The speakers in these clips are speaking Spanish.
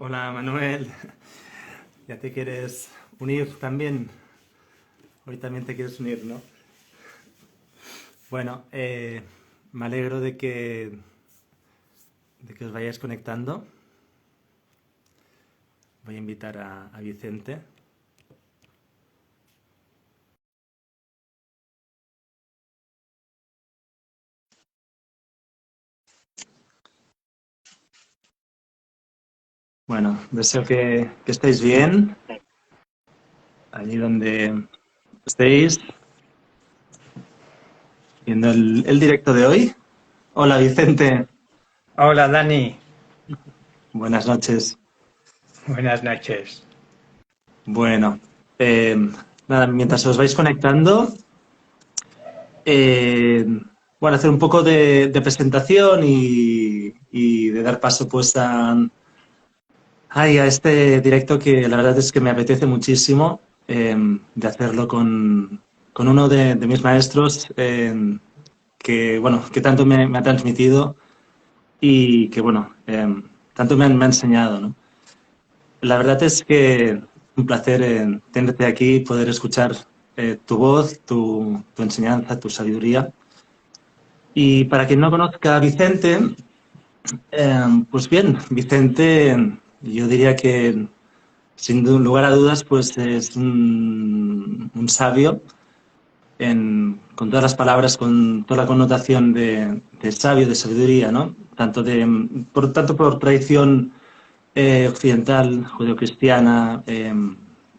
Hola Manuel, ¿ya te quieres unir también? Hoy también te quieres unir, ¿no? Bueno, me alegro de que os vayáis conectando. Voy a invitar a Vicente. Bueno, deseo que estéis bien, allí donde estéis, viendo el directo de hoy. Hola Vicente, Hola Dani, buenas noches. buenas noches. Bueno, eh, nada, mientras os vais conectando, eh, bueno, hacer un poco de presentación y de dar paso pues a este directo que la verdad es que me apetece muchísimo de hacerlo con uno de mis maestros que, bueno, que tanto me ha transmitido y que, bueno, tanto me ha enseñado, ¿no? La verdad es que un placer tenerte aquí, poder escuchar tu voz, tu enseñanza, tu sabiduría. Y para quien no conozca a Vicente, pues bien, Vicente, yo diría que sin lugar a dudas, pues es un sabio con todas las palabras, con toda la connotación de sabio, de sabiduría, ¿no? Tanto por tradición occidental, judeocristiana,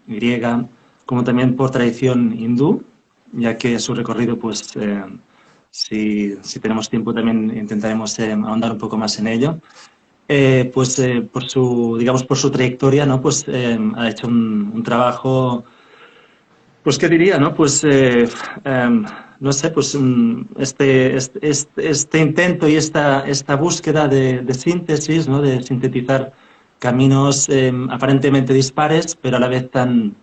griega, como también por tradición hindú, ya que su recorrido, pues, si tenemos tiempo, también intentaremos ahondar un poco más en ello. Por su, digamos, por su trayectoria, ¿no? Pues ha hecho un trabajo, pues, ¿qué diría, no? No sé, pues este intento y esta búsqueda de síntesis, ¿no? De sintetizar caminos aparentemente dispares, pero a la vez tan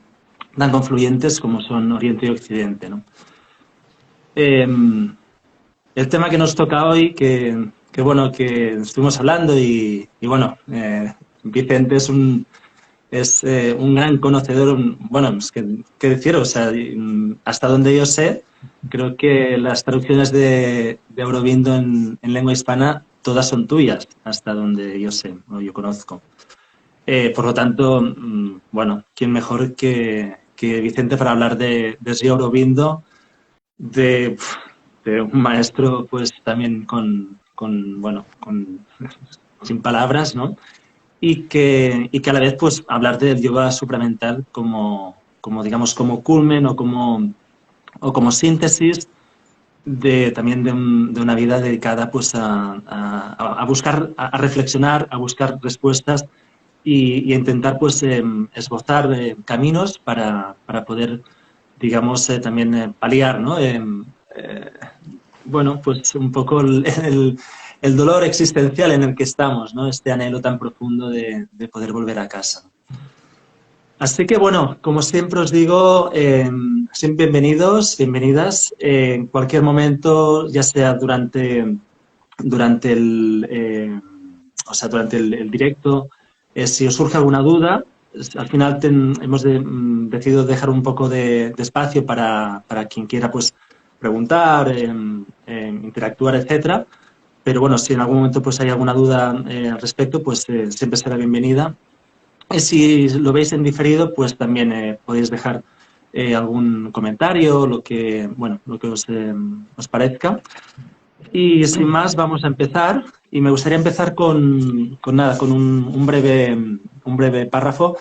confluyentes como son Oriente y Occidente, ¿no? El tema que nos toca hoy, bueno, que estuvimos hablando y bueno, Vicente es un gran conocedor, bueno, es que, ¿qué decir? O sea, hasta donde yo sé, creo que las traducciones de Aurobindo en lengua hispana todas son tuyas, hasta donde yo sé, o yo conozco. Por lo tanto, bueno, ¿quién mejor que Vicente para hablar de Sri Aurobindo, de, de un maestro, pues también bueno, sin palabras, ¿no? Y que a la vez pues hablar del yoga supramental como digamos como culmen o como síntesis también de una vida dedicada pues a buscar, a reflexionar, a buscar respuestas y a intentar pues esbozar caminos para poder digamos también paliar, ¿no? Eh, bueno, pues un poco el dolor existencial en el que estamos, ¿no? Este anhelo tan profundo de poder volver a casa. Así que bueno, como siempre os digo, siempre bienvenidos, bienvenidas. En cualquier momento, ya sea durante el directo, si os surge alguna duda, al final hemos decidido dejar un poco de espacio para quien quiera pues preguntar, interactuar, etcétera. Pero bueno, si en algún momento pues hay alguna duda al respecto, pues siempre será bienvenida. Si lo veis en diferido, pues también podéis dejar algún comentario, bueno, lo que os parezca. Y sin más, vamos a empezar. Y me gustaría empezar con un breve párrafo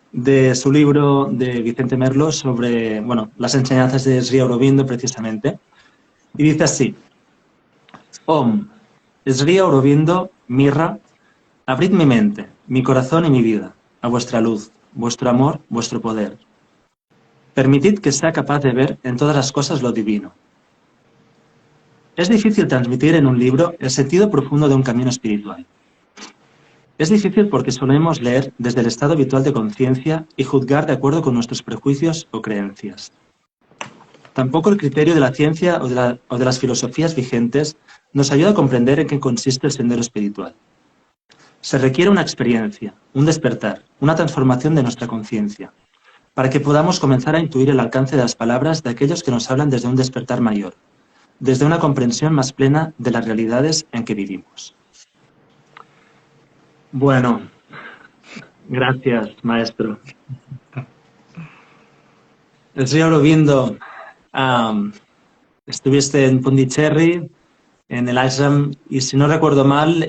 de su libro de Vicente Merlo sobre, bueno, las enseñanzas de Sri Aurobindo, precisamente. Y dice así: Om, Sri Aurobindo, Mirra, abrid mi mente, mi corazón y mi vida a vuestra luz, vuestro amor, vuestro poder. Permitid que sea capaz de ver en todas las cosas lo divino. Es difícil transmitir en un libro el sentido profundo de un camino espiritual. Es difícil porque solemos leer desde el estado habitual de conciencia y juzgar de acuerdo con nuestros prejuicios o creencias. Tampoco el criterio de la ciencia o de las filosofías vigentes nos ayuda a comprender en qué consiste el sendero espiritual. Se requiere una experiencia, un despertar, una transformación de nuestra conciencia, para que podamos comenzar a intuir el alcance de las palabras de aquellos que nos hablan desde un despertar mayor, desde una comprensión más plena de las realidades en que vivimos. Bueno, gracias, maestro. El Sri Aurobindo, estuviste en Pondicherry, en el ashram, y si no recuerdo mal,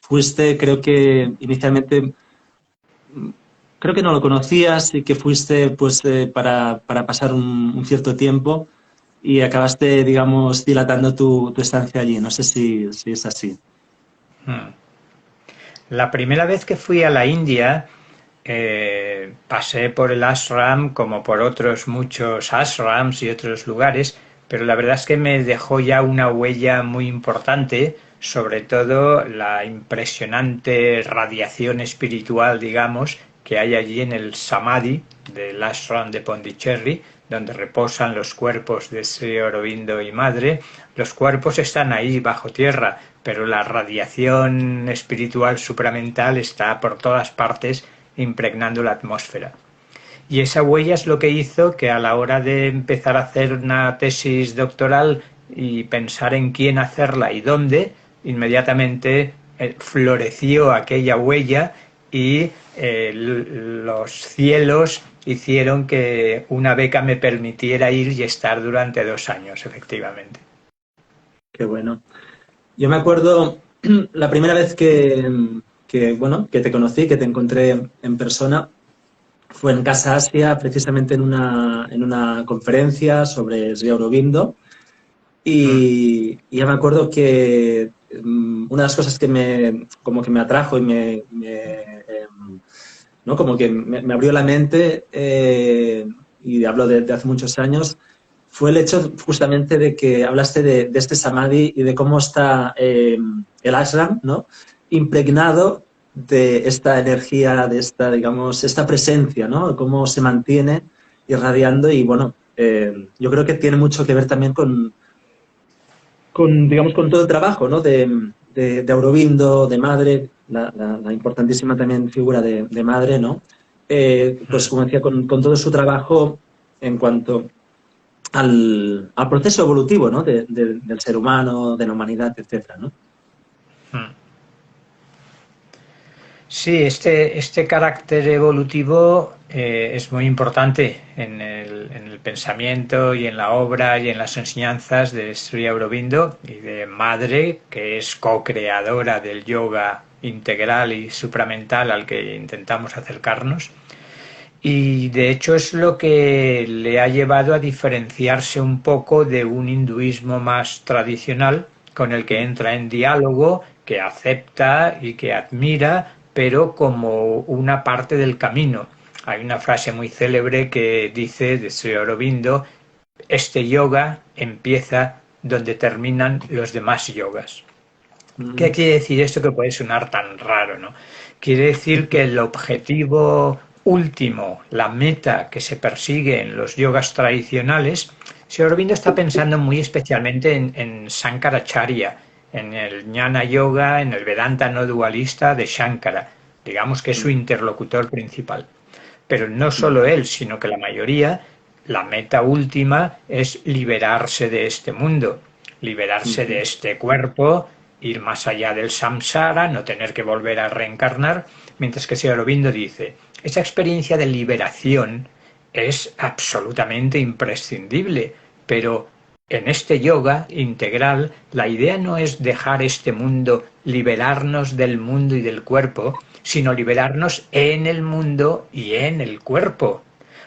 fuiste, creo que inicialmente, creo que no lo conocías y que fuiste pues para pasar un cierto tiempo y acabaste, digamos, dilatando tu estancia allí. No sé si es así. La primera vez que fui a la India, pasé por el ashram como por otros muchos ashrams y otros lugares, pero la verdad es que me dejó ya una huella muy importante, sobre todo la impresionante radiación espiritual, digamos, que hay allí en el Samadhi del ashram de Pondicherry, donde reposan los cuerpos de Sri Aurobindo y Madre. Los cuerpos están ahí bajo tierra, pero la radiación espiritual supramental está por todas partes impregnando la atmósfera. Y esa huella es lo que hizo que a la hora de empezar a hacer una tesis doctoral y pensar en quién hacerla y dónde, inmediatamente floreció aquella huella y los cielos hicieron que una beca me permitiera ir y estar durante 2 años, efectivamente. Qué bueno. Yo me acuerdo la primera vez que te conocí, que te encontré en persona, fue en Casa Asia, precisamente en una conferencia sobre Sri Aurobindo. Y ya me acuerdo que una de las cosas que me atrajo y ¿no? como que me abrió la mente, y hablo de hace muchos años, fue el hecho justamente de que hablaste de este samadhi y de cómo está el ashram, ¿no? Impregnado de esta energía, de esta, digamos, esta presencia, ¿no? Cómo se mantiene irradiando y, bueno, yo creo que tiene mucho que ver también con todo el trabajo, ¿no? De Aurobindo, de Madre, la importantísima también figura de Madre, ¿no? Pues como decía, con todo su trabajo en cuanto al proceso evolutivo, ¿no? del ser humano, de la humanidad, etcétera, ¿no? Sí, este carácter evolutivo es muy importante en el pensamiento y en la obra y en las enseñanzas de Sri Aurobindo y de Madre, que es co-creadora del yoga integral y supramental al que intentamos acercarnos. Y de hecho es lo que le ha llevado a diferenciarse un poco de un hinduismo más tradicional con el que entra en diálogo, que acepta y que admira, pero como una parte del camino. Hay una frase muy célebre que dice de Sri Aurobindo: este yoga empieza donde terminan los demás yogas. ¿Qué quiere decir esto que puede sonar tan raro, ¿no? Quiere decir que el objetivo último, la meta que se persigue en los yogas tradicionales, Sri Aurobindo está pensando muy especialmente en Shankaracharya, en el Jnana Yoga, en el Vedanta no dualista de Shankara, digamos que es su interlocutor principal. Pero no solo él, sino que la mayoría, la meta última es liberarse de este mundo, liberarse de este cuerpo, ir más allá del samsara, no tener que volver a reencarnar, mientras que Sri Aurobindo dice, esa experiencia de liberación es absolutamente imprescindible, pero en este yoga integral la idea no es dejar este mundo, liberarnos del mundo y del cuerpo, sino liberarnos en el mundo y en el cuerpo.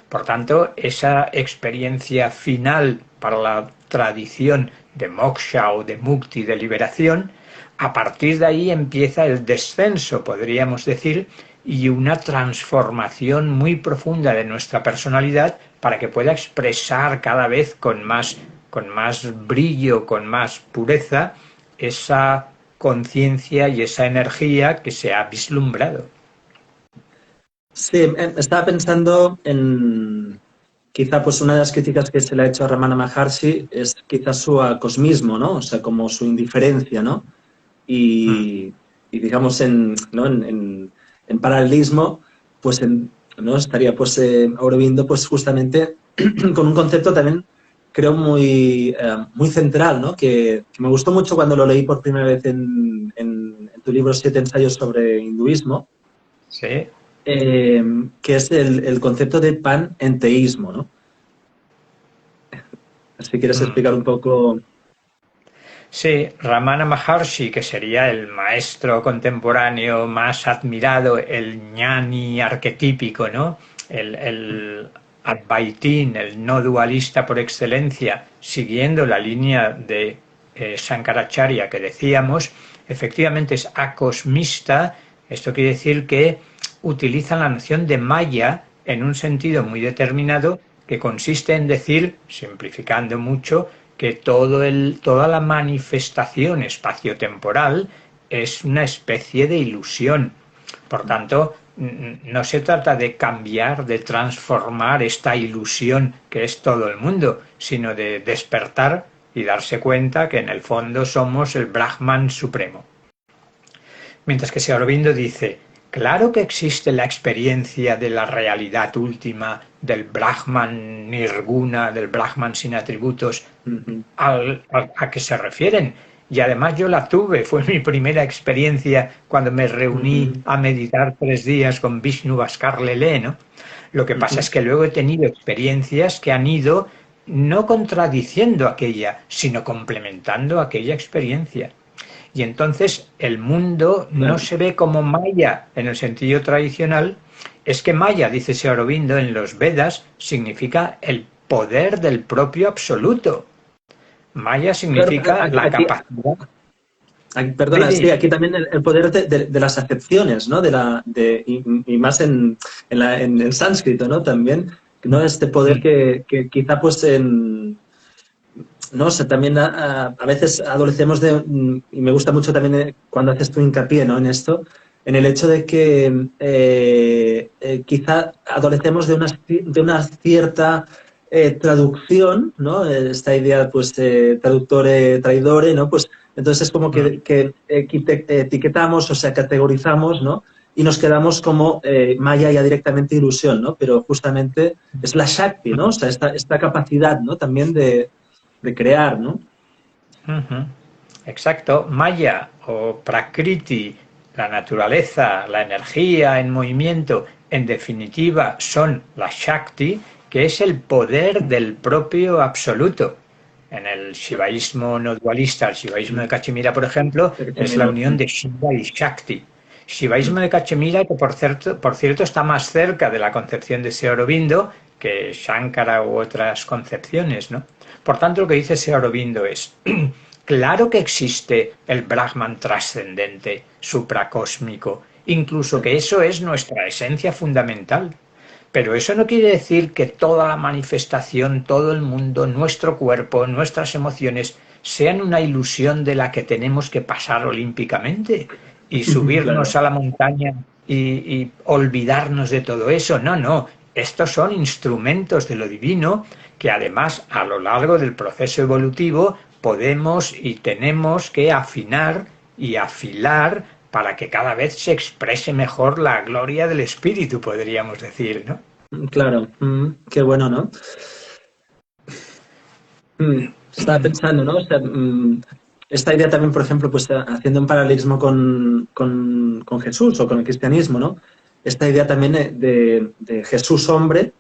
Por tanto, esa experiencia final para la tradición de moksha o de mukti, de liberación, a partir de ahí empieza el descenso, podríamos decir, y una transformación muy profunda de nuestra personalidad para que pueda expresar cada vez con más brillo, con más pureza, esa conciencia y esa energía que se ha vislumbrado. Sí, estaba pensando en quizá pues una de las críticas que se le ha hecho a Ramana Maharshi es quizá su acosmismo, ¿no? O sea, como su indiferencia, ¿no? Y digamos ¿no? en paralelismo, pues ¿no? estaría pues Aurobindo pues justamente con un concepto también creo muy central, ¿no? Que me gustó mucho cuando lo leí por primera vez en tu libro Siete ensayos sobre hinduismo, Sí. que es el concepto de panenteísmo, ¿no? Si quieres Mm. explicar un poco. Sí, Ramana Maharshi, que sería el maestro contemporáneo más admirado, el ñani arquetípico, ¿no? El Advaitín, el no dualista por excelencia, siguiendo la línea de Shankaracharya que decíamos, efectivamente es acosmista. Esto quiere decir que utiliza la noción de Maya en un sentido muy determinado que consiste en decir, simplificando mucho, que toda la manifestación espaciotemporal es una especie de ilusión. Por tanto, no se trata de cambiar, de transformar esta ilusión que es todo el mundo, sino de despertar y darse cuenta que en el fondo somos el Brahman supremo. Mientras que Sri Aurobindo dice, claro que existe la experiencia de la realidad última, del Brahman nirguna, del Brahman sin atributos, Ujú, a que se refieren. Y además yo la tuve, fue mi primera experiencia cuando me reuní ujú, a meditar 3 días con Vishnu Bhaskar Lele, ¿no? Lo que pasa ujú. es que luego he tenido experiencias que han ido no contradiciendo aquella, sino complementando aquella experiencia. Y entonces el mundo no Claro. se ve como Maya en el sentido tradicional. Es que Maya, dice Sri Aurobindo, en los Vedas significa el poder del propio absoluto. Maya Claro, significa la aquí, capacidad. perdona, sí, Didi, aquí también el poder de las acepciones, ¿no? Y más en el sánscrito, ¿no? También, ¿no? Este poder que quizá pues ¿no? O sea, también a veces adolecemos y me gusta mucho también cuando haces tu hincapié, ¿no? En esto, en el hecho de que quizá adolecemos de una cierta traducción, ¿no? Esta idea, pues, traductore, traidore, ¿no? Pues entonces es como que etiquetamos, o sea, categorizamos, ¿no? Y nos quedamos como maya ya directamente ilusión, ¿no? Pero justamente es la Shakti, ¿no? O sea, esta capacidad, ¿no? También de crear, ¿no? exacto, Maya o Prakriti, la naturaleza, la energía en movimiento, en definitiva son la Shakti, que es el poder del propio absoluto. En el shivaísmo no dualista, el shivaísmo de Cachemira, por ejemplo, es la Mira, unión de Shiva y Shakti. Shivaísmo de Cachemira, que por cierto está más cerca de la concepción de Sri Aurobindo que Shankara u otras concepciones, ¿no? Por tanto, lo que dice Sri Aurobindo es, claro que existe el Brahman trascendente, supracósmico, incluso que eso es nuestra esencia fundamental. Pero eso no quiere decir que toda la manifestación, todo el mundo, nuestro cuerpo, nuestras emociones, sean una ilusión de la que tenemos que pasar olímpicamente y subirnos claro. a la montaña y olvidarnos de todo eso. No, no. Estos son instrumentos de lo divino que además a lo largo del proceso evolutivo podemos y tenemos que afinar y afilar para que cada vez se exprese mejor la gloria del espíritu, podríamos decir, ¿no? Claro, qué bueno, ¿no? Estaba pensando, ¿no? O sea, esta idea también, por ejemplo, pues haciendo un paralelismo con Jesús o con el cristianismo, ¿no? Esta idea también de Jesús hombre,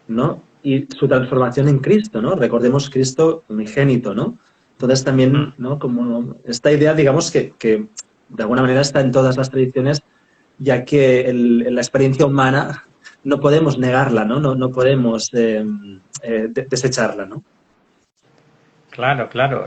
¿no? Y su transformación en Cristo, ¿no? Recordemos Cristo unigénito, ¿no? Entonces también, ¿no? Como esta idea, digamos, que de alguna manera está en todas las tradiciones, ya que la experiencia humana no podemos negarla, ¿no? No podemos desecharla, ¿no? Claro, claro.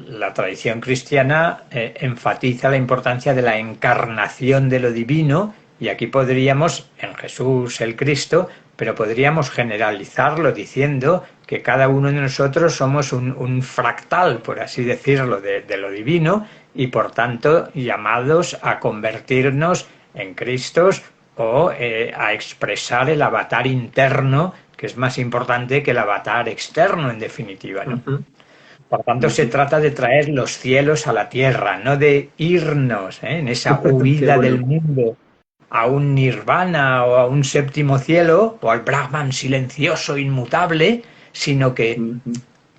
La tradición cristiana enfatiza la importancia de la encarnación de lo divino y aquí podríamos, en Jesús el Cristo, pero podríamos generalizarlo diciendo que cada uno de nosotros somos un fractal, por así decirlo, de lo divino y por tanto llamados a convertirnos en Cristos o a expresar el avatar interno, que es más importante que el avatar externo en definitiva, ¿no? Ujú. Por tanto, se trata de traer los cielos a la tierra, no de irnos en esa Qué huida del bueno. mundo a un nirvana o a un séptimo cielo o al Brahman silencioso, inmutable, sino que Ujú,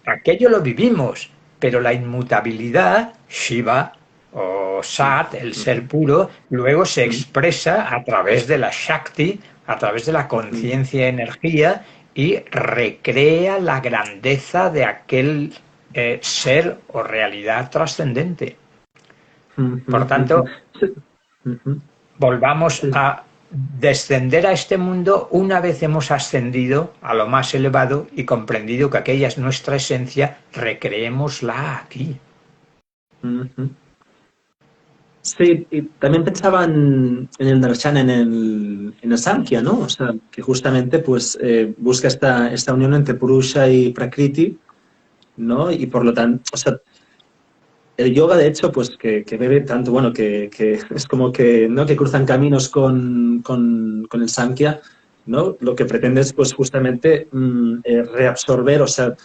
aquello lo vivimos, pero la inmutabilidad, Shiva o Sat, el ser ujú, puro, luego se ujú, expresa a través de la Shakti, a través de la ujú, conciencia y energía y recrea la grandeza de aquel ser o realidad trascendente. ujú, Por tanto, ujú. Sí, ujú, volvamos sí, a descender a este mundo una vez hemos ascendido a lo más elevado y comprendido que aquella es nuestra esencia, recreémosla aquí. ujú. Sí, y también pensaba en el darshan, en el Samkhya, ¿no? O sea, que justamente pues busca esta unión entre Purusha y Prakriti, ¿no? Y por lo tanto, o sea, el yoga, de hecho, pues que bebe tanto, bueno, que es como que, ¿no? Que cruzan caminos con el Samkhya, ¿no? Lo que pretende es, pues, justamente reabsorber, o sea,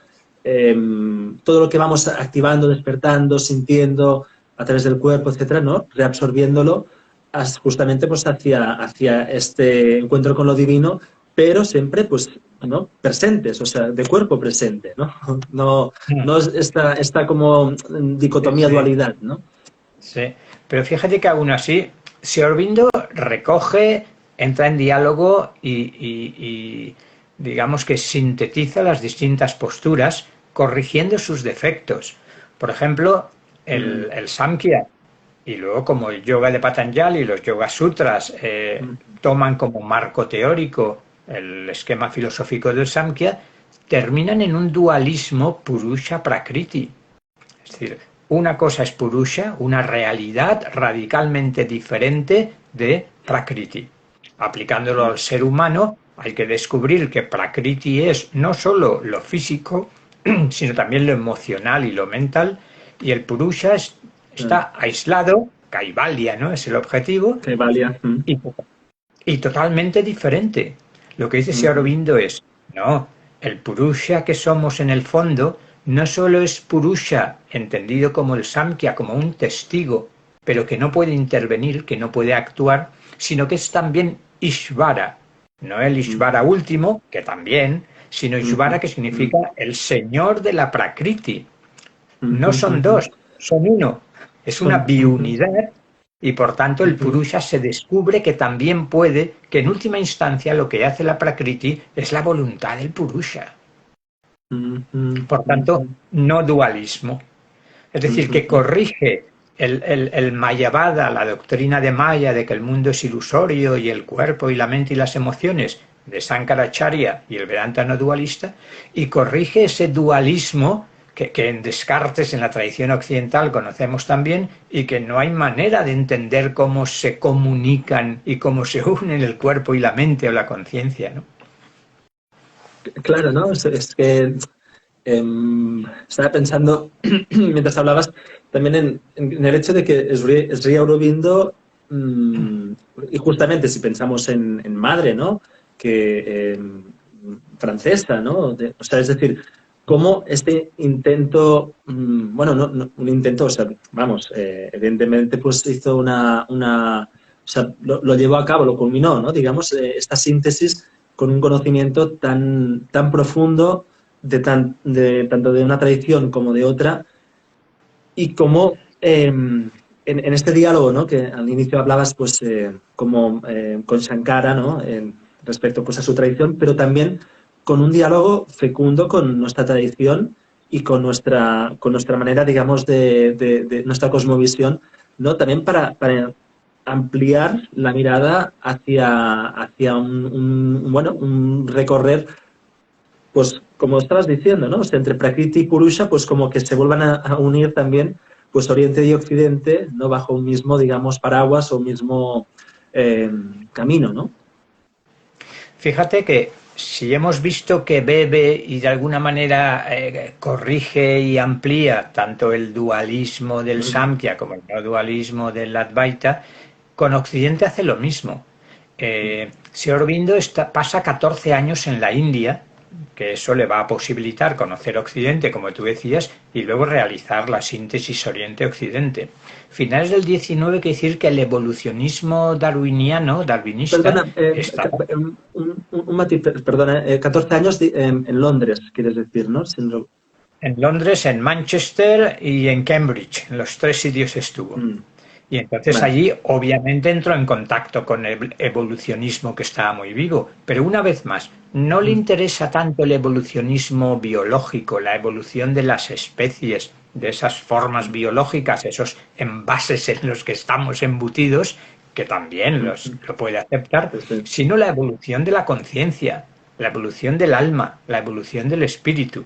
todo lo que vamos activando, despertando, sintiendo a través del cuerpo, etcétera, ¿no? Reabsorbiéndolo justamente pues hacia este encuentro con lo divino, pero siempre pues ¿no? Presentes, o sea, de cuerpo presente, ¿no? No, no es esta como Sí, dicotomía, sí, dualidad, ¿no? sí. Pero fíjate que aún así, si Aurobindo recoge, entra en diálogo y digamos que sintetiza las distintas posturas, corrigiendo sus defectos. Por ejemplo, Mm, el Samkhya y luego como el yoga de Patanjali y los Yoga Sutras mm, toman como marco teórico el esquema filosófico del Samkhya, terminan en un dualismo Purusha-Prakriti. Es decir, una cosa es Purusha, una realidad radicalmente diferente de Prakriti. Aplicándolo mm, al ser humano, hay que descubrir que Prakriti es no solo lo físico, sino también lo emocional y lo mental, y el Purusha mm. está aislado, Kaivalya, ¿no? Es el objetivo, Que valía. y, y totalmente diferente. Lo que dice Sri Mm, Aurobindo es, no, el Purusha que somos en el fondo no solo es Purusha, entendido como el Samkhya, como un testigo, pero que no puede intervenir, que no puede actuar, sino que es también Ishvara, no el Ishvara mm, último, que también, sino Ishvara mm, que mm, significa el Señor de la Prakriti. mm, No son mm. dos, son uno. Es una Son. Mm, biunidad y por tanto el mm, Purusha se descubre que también puede, que en última instancia lo que hace la Prakriti es la voluntad del Purusha. mm, mm, Por mm, tanto, mm, no dualismo. Es mm, decir, que mm, corrige el Mayavada, la doctrina de Maya de que el mundo es ilusorio y el cuerpo y la mente y las emociones de Sankaracharya y el Vedanta no dualista, y corrige ese dualismo que en Descartes, en la tradición occidental, conocemos también y que no hay manera de entender cómo se comunican y cómo se unen el cuerpo y la mente o la conciencia, ¿no? Claro, ¿no? Es que estaba pensando, mientras hablabas, también en el hecho de que Sri Aurobindo, mm, y justamente si pensamos en madre, ¿no? Que francesa, ¿no? O sea, es decir, cómo este intento, bueno, un intento, o sea, vamos, evidentemente pues hizo o sea, lo llevó a cabo, lo culminó, ¿no? Digamos, esta síntesis con un conocimiento tan profundo tanto de una tradición como de otra, y como en este diálogo, ¿no? Que al inicio hablabas, pues, como con Shankara, ¿no? Respecto pues, a su tradición, pero también con un diálogo fecundo con nuestra tradición y con nuestra manera, digamos, de nuestra cosmovisión, ¿no? También para ampliar la mirada hacia bueno, un recorrer pues como estabas diciendo, ¿no? O sea, entre Prakriti y Purusha, pues como que se vuelvan a unir también, pues Oriente y Occidente, ¿no? Bajo un mismo, digamos, paraguas o un mismo eh, camino, ¿no? Fíjate que si hemos visto que bebe y de alguna manera corrige y amplía tanto el dualismo del Mm, Samkhya como el no dualismo del Advaita, con Occidente hace lo mismo. mm, Si Aurobindo pasa 14 años en la India que eso le va a posibilitar conocer Occidente, como tú decías, y luego realizar la síntesis Oriente-Occidente. Finales del 19 quiere decir que el evolucionismo darwinista, Perdona, está un matiz, perdona, 14 años en Londres, quieres decir, ¿no? en Londres, en Manchester y en Cambridge. En los 3 sitios estuvo. Mm, Y entonces vale. allí obviamente entró en contacto con el evolucionismo que estaba muy vivo. Pero una vez más, no le Mm, interesa tanto el evolucionismo biológico, la evolución de las especies, de esas formas mm, biológicas, esos envases en los que estamos embutidos, que también mm, mm. lo puede aceptar, Sí, sí. sino la evolución de la conciencia, la evolución del alma, la evolución del espíritu.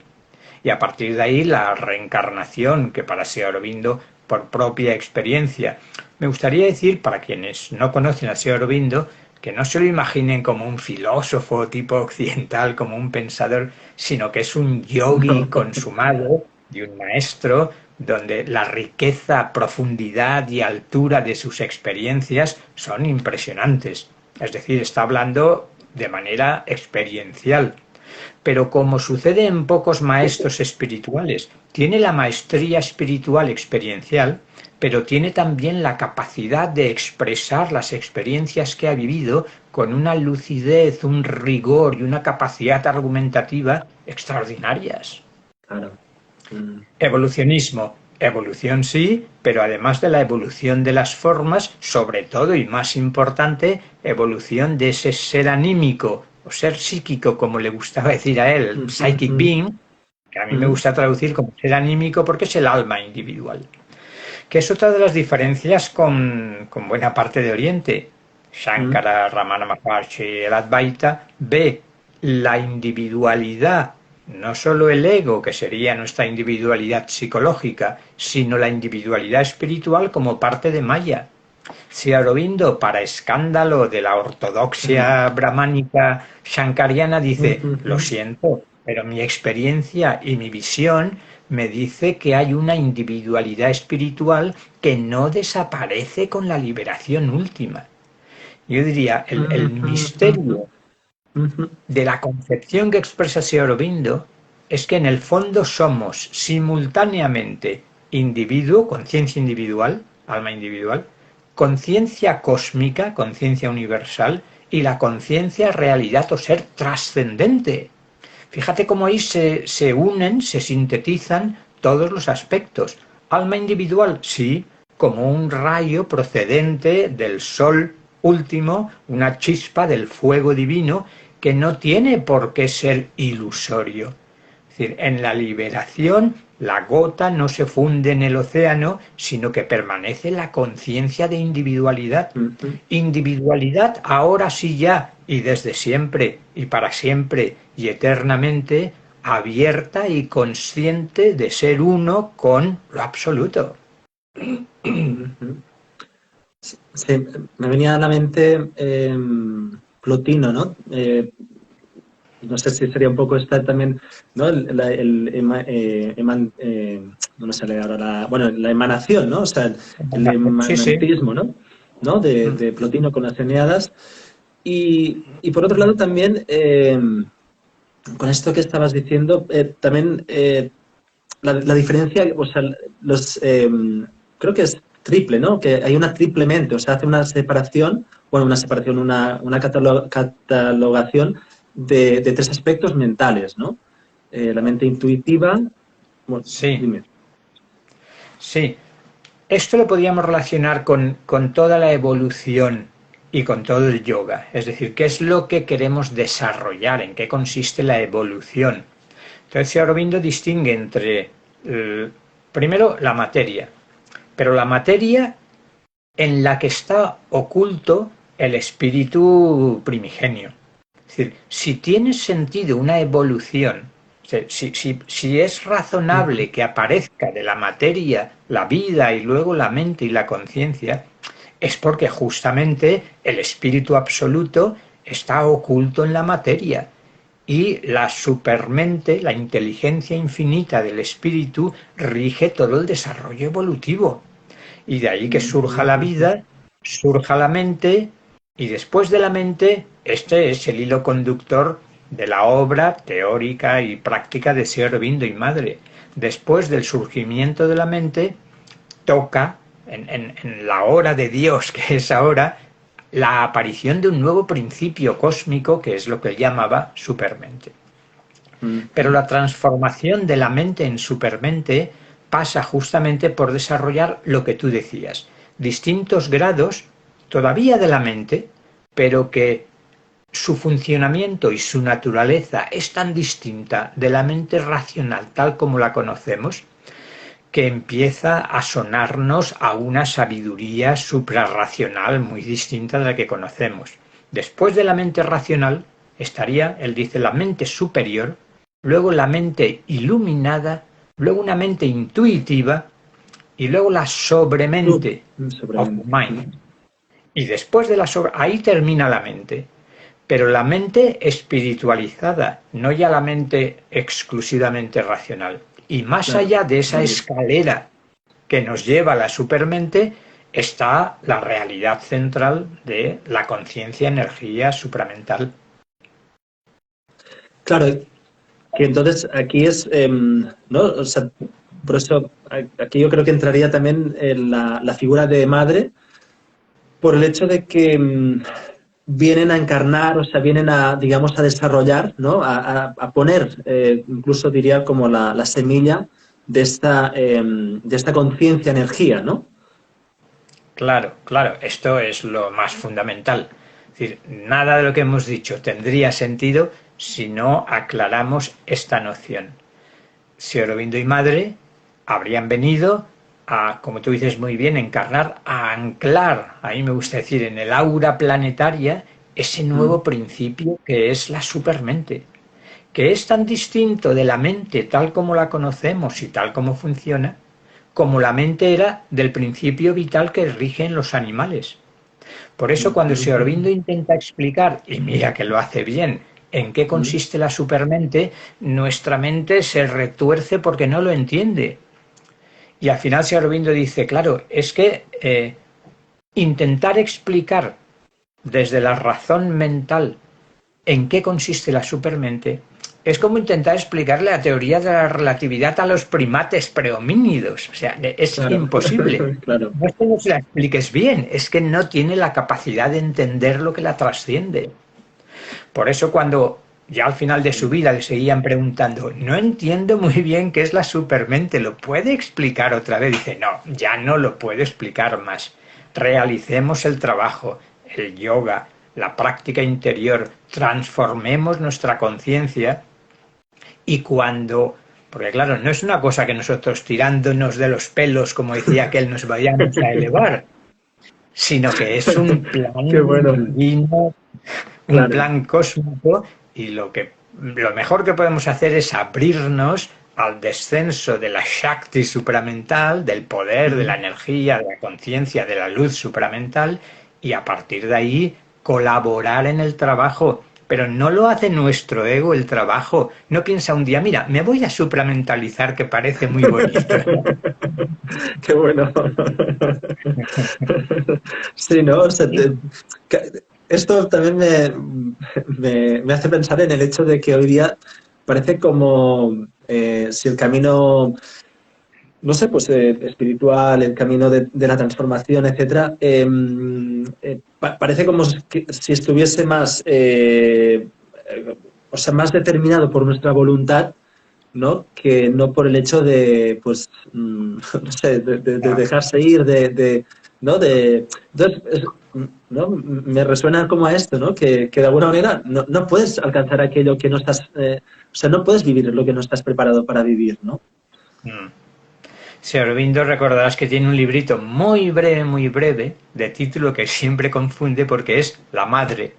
Y a partir de ahí la reencarnación, que para Sri Aurobindo, por propia experiencia. Me gustaría decir, para quienes no conocen a Sri Aurobindo, que no se lo imaginen como un filósofo tipo occidental, como un pensador, sino que es un yogi No. consumado y un maestro donde la riqueza, profundidad y altura de sus experiencias son impresionantes. Es decir, está hablando de manera experiencial. Pero como sucede en pocos maestros espirituales, tiene la maestría espiritual experiencial, pero tiene también la capacidad de expresar las experiencias que ha vivido con una lucidez, un rigor y una capacidad argumentativa extraordinarias. Claro. Mm, Evolucionismo. Evolución sí, pero además de la evolución de las formas, sobre todo y más importante, evolución de ese ser anímico o ser psíquico, como le gustaba decir a él, mm, mm, psychic mm, being, que a mí me mm, gusta traducir como ser anímico porque es el alma individual, que es otra de las diferencias con buena parte de Oriente. mm, Shankara, Ramana Maharshi, el Advaita ve la individualidad, no solo el ego, que sería nuestra individualidad psicológica, sino la individualidad espiritual como parte de Maya. Si Aurobindo, para escándalo de la mm, ortodoxia brahmánica shankariana, mm, dice, mm, lo mm. siento, pero mi experiencia y mi visión me dice que hay una individualidad espiritual que no desaparece con la liberación última. Yo diría, el Mm, mm, mm, misterio mm, de la concepción que expresa Sri Aurobindo es que en el fondo somos simultáneamente individuo, conciencia individual, alma individual, conciencia cósmica, conciencia universal, y la conciencia realidad o ser trascendente. Fíjate cómo ahí se unen, se sintetizan todos los aspectos. Alma individual, sí, como un rayo procedente del sol último, una chispa del fuego divino que no tiene por qué ser ilusorio. Es decir, en la liberación la gota no se funde en el océano, sino que permanece la conciencia de individualidad. mm, mm. Individualidad ahora sí ya y desde siempre y para siempre y eternamente abierta y consciente de ser uno con lo absoluto. Ujú. Sí, me venía a la mente Plotino, ¿no? No sé si sería un poco esta también, ¿no? No me sale ahora bueno, la emanación, ¿no? O sea, el Sí, sí. emanantismo, ¿no? ¿No? De Plotino con las Eneadas. Y por otro lado también, con esto que estabas diciendo, también la diferencia, o sea, creo que es triple, ¿no? Que hay una triplemente, o sea, hace una separación, bueno, una catalogación de tres aspectos mentales, ¿no? La mente intuitiva, bueno, Sí, dime. sí. Esto lo podríamos relacionar con toda la evolución y con todo el yoga. Es decir, ¿qué es lo que queremos desarrollar? ¿En qué consiste la evolución? Entonces, Aurobindo distingue entre, primero, la materia, pero la materia en la que está oculto el espíritu primigenio. Es decir, si tiene sentido una evolución, si es Ujú, razonable que aparezca de la materia la vida y luego la mente y la conciencia, es porque justamente el espíritu absoluto está oculto en la materia y la supermente, la inteligencia infinita del espíritu, rige todo el desarrollo evolutivo. Y de ahí que surja ujú, la ujú, vida, surja la mente, y después de la mente, este es el hilo conductor de la obra teórica y práctica de Sri Aurobindo y Madre. Después del surgimiento de la mente, toca, en la hora de Dios, que es ahora, la aparición de un nuevo principio cósmico, que es lo que él llamaba supermente. Pero la transformación de la mente en supermente pasa justamente por desarrollar lo que tú decías, distintos grados todavía de la mente, pero que su funcionamiento y su naturaleza es tan distinta de la mente racional tal como la conocemos, que empieza a sonarnos a una sabiduría suprarracional muy distinta de la que conocemos. Después de la mente racional estaría, él dice, la mente superior, luego la mente iluminada, luego una mente intuitiva y luego la sobremente, of mind. Y después de la ahí termina la mente. Pero la mente espiritualizada, no ya la mente exclusivamente racional. Y más allá de esa escalera que nos lleva a la supermente, está la realidad central de la conciencia, energía supramental. Claro, que entonces aquí es, ¿no? O sea, por eso aquí yo creo que entraría también en la figura de madre, por el hecho de que vienen a encarnar, o sea, vienen a, digamos, a desarrollar, ¿no? A poner, incluso diría como la semilla de esta conciencia, energía, ¿no? Claro, claro, esto es lo más fundamental. Es decir, nada de lo que hemos dicho tendría sentido si no aclaramos esta noción. Sri Aurobindo y Madre habrían venido a, como tú dices muy bien, encarnar, a anclar, a mí me gusta decir, en el aura planetaria, ese nuevo principio que es la supermente, que es tan distinto de la mente tal como la conocemos y tal como funciona, como la mente era del principio vital que rige en los animales. Por eso cuando Sri Aurobindo intenta explicar, y mira que lo hace bien, en qué consiste la supermente, nuestra mente se retuerce porque no lo entiende. Y al final Sri Aurobindo dice, claro, es que intentar explicar desde la razón mental en qué consiste la supermente es como intentar explicarle la teoría de la relatividad a los primates prehomínidos. O sea, es imposible. Claro. No es que no se la expliques bien, es que no tiene la capacidad de entender lo que la trasciende. Por eso cuando ya al final de su vida le seguían preguntando, no entiendo muy bien qué es la supermente, ¿lo puede explicar otra vez? Dice, no, ya no lo puedo explicar más. Realicemos el trabajo, el yoga, la práctica interior, transformemos nuestra conciencia y cuando, porque claro, no es una cosa que nosotros tirándonos de los pelos, como decía aquel, nos vayamos a elevar, sino que es un plan divino, un plan cósmico, y lo mejor que podemos hacer es abrirnos al descenso de la Shakti supramental, del poder, de la energía, de la conciencia, de la luz supramental, y a partir de ahí colaborar en el trabajo. Pero no lo hace nuestro ego el trabajo. No piensa un día, mira, me voy a supramentalizar, que parece muy bonito. Qué bueno. Sí, ¿no? O sea, esto también me hace pensar en el hecho de que hoy día parece como si el camino, no sé, pues espiritual, el camino de la transformación, etcétera, parece como si estuviese más, o sea, más determinado por nuestra voluntad, ¿no? Que no por el hecho de, pues, no sé, de dejarse ir, ¿no? Entonces, ¿no? Me resuena como a esto, ¿no? Que de alguna manera no puedes alcanzar aquello que no estás, o sea, no puedes vivir lo que no estás preparado para vivir, ¿no? Sri Aurobindo, recordarás que tiene un librito muy breve, de título que siempre confunde porque es La Madre.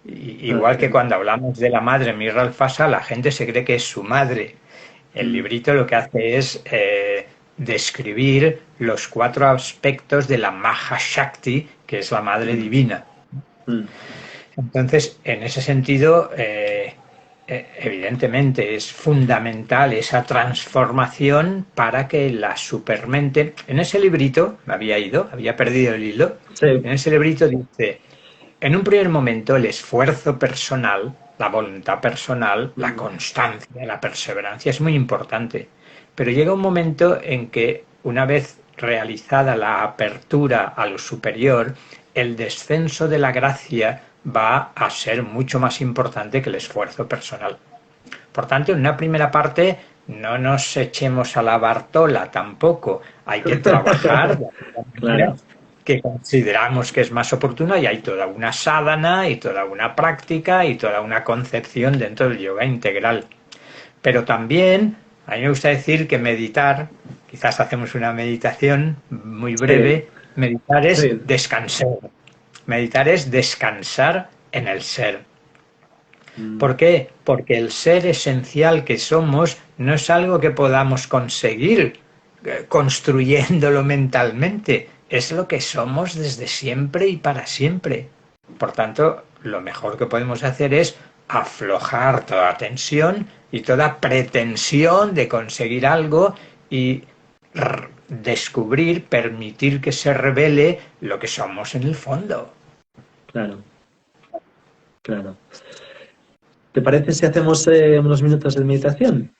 Igual que cuando hablamos de la madre Mirra Alfasa, la gente se cree que es su madre. El librito lo que hace es describir los 4 aspectos de la Maha Shakti, que es la madre divina. Entonces, en ese sentido, evidentemente es fundamental esa transformación para que la supermente... En ese librito, había perdido el hilo, Sí. en ese librito dice, en un primer momento el esfuerzo personal la voluntad personal, la constancia, la perseverancia es muy importante. Pero llega un momento en que, una vez realizada la apertura a lo superior, el descenso de la gracia va a ser mucho más importante que el esfuerzo personal. Por tanto, en una primera parte no nos echemos a la Bartola tampoco. Hay que trabajar de la manera Claro, que consideramos que es más oportuna, y hay toda una sadhana y toda una práctica y toda una concepción dentro del yoga integral. Pero también, a mí me gusta decir que meditar, quizás hacemos una meditación muy sí, breve, meditar es sí, descansar. Meditar es descansar en el ser. mm, ¿Por qué? Porque el ser esencial que somos no es algo que podamos conseguir construyéndolo mentalmente, es lo que somos desde siempre y para siempre. Por tanto, lo mejor que podemos hacer es aflojar toda tensión y toda pretensión de conseguir algo y descubrir, permitir que se revele lo que somos en el fondo. claro, claro. ¿Te parece si hacemos unos minutos de meditación?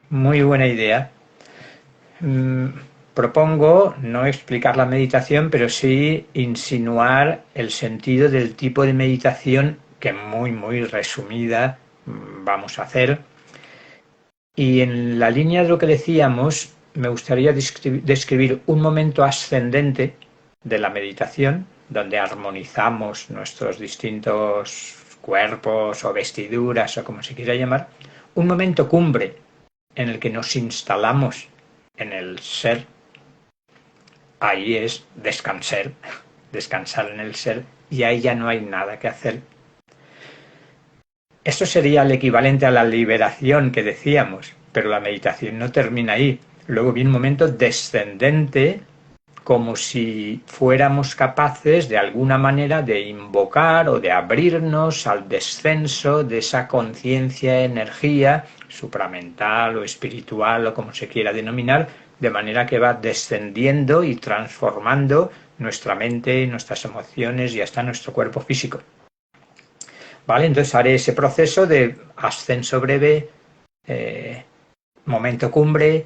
Muy buena idea. Propongo no explicar la meditación, pero sí insinuar el sentido del tipo de meditación que muy resumida vamos a hacer. Y en la línea de lo que decíamos, me gustaría describir un momento ascendente de la meditación, donde armonizamos nuestros distintos cuerpos o vestiduras o como se quiera llamar, un momento cumbre en el que nos instalamos en el ser. Ahí es descansar, descansar en el ser, y ahí ya no hay nada que hacer. Esto sería el equivalente a la liberación que decíamos, pero la meditación no termina ahí. Luego viene un momento descendente, como si fuéramos capaces de alguna manera de invocar o de abrirnos al descenso de esa conciencia, energía supramental o espiritual o como se quiera denominar, de manera que va descendiendo y transformando nuestra mente, nuestras emociones y hasta nuestro cuerpo físico. ¿Vale? Entonces haré ese proceso de ascenso breve, eh, momento cumbre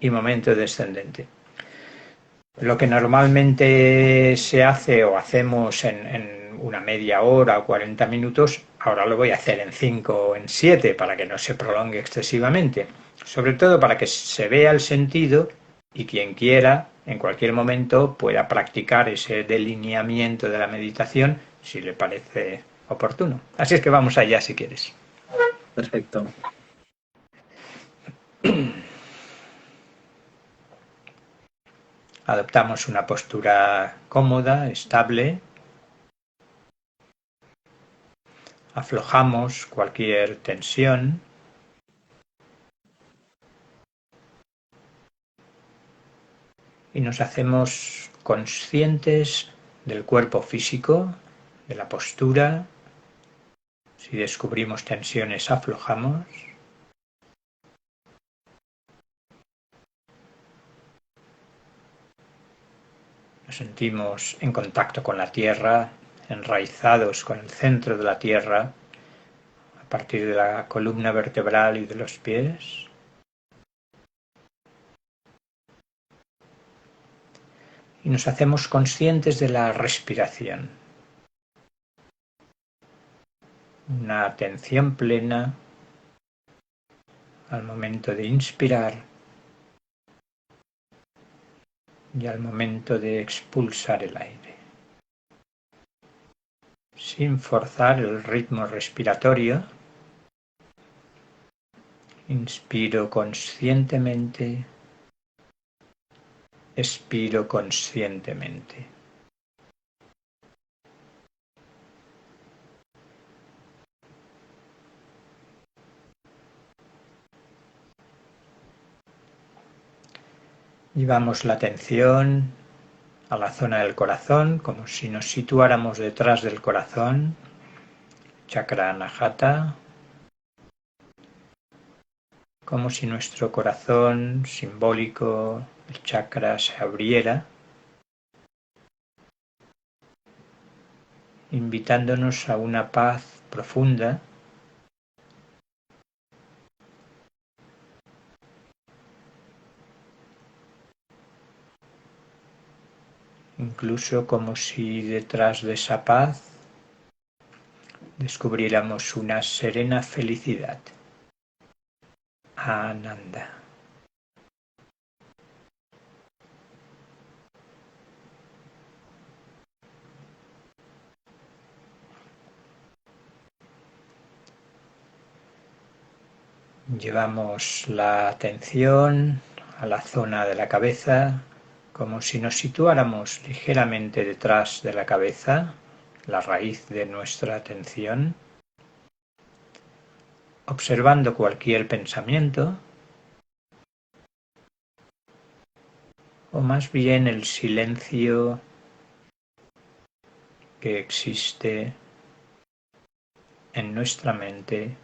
y momento descendente. Lo que normalmente se hace o hacemos en una media hora o 40 minutos, ahora lo voy a hacer en 5 o en 7 para que no se prolongue excesivamente. Sobre todo para que se vea el sentido y quien quiera en cualquier momento pueda practicar ese delineamiento de la meditación si le parece oportuno. Así es que vamos allá si quieres. Perfecto. Adoptamos una postura cómoda, estable. Aflojamos cualquier tensión y nos hacemos conscientes del cuerpo físico, de la postura. Si descubrimos tensiones, aflojamos. Nos sentimos en contacto con la tierra, enraizados con el centro de la tierra, a partir de la columna vertebral y de los pies. Y nos hacemos conscientes de la respiración. Una atención plena al momento de inspirar y al momento de expulsar el aire, sin forzar el ritmo respiratorio. Inspiro conscientemente, expiro conscientemente. Llevamos la atención a la zona del corazón, como si nos situáramos detrás del corazón, chakra anahata, como si nuestro corazón simbólico, el chakra, se abriera, invitándonos a una paz profunda incluso como si detrás de esa paz descubriéramos una serena felicidad. Ananda. Llevamos la atención a la zona de la cabeza, como si nos situáramos ligeramente detrás de la cabeza, la raíz de nuestra atención, observando cualquier pensamiento, o más bien el silencio que existe en nuestra mente,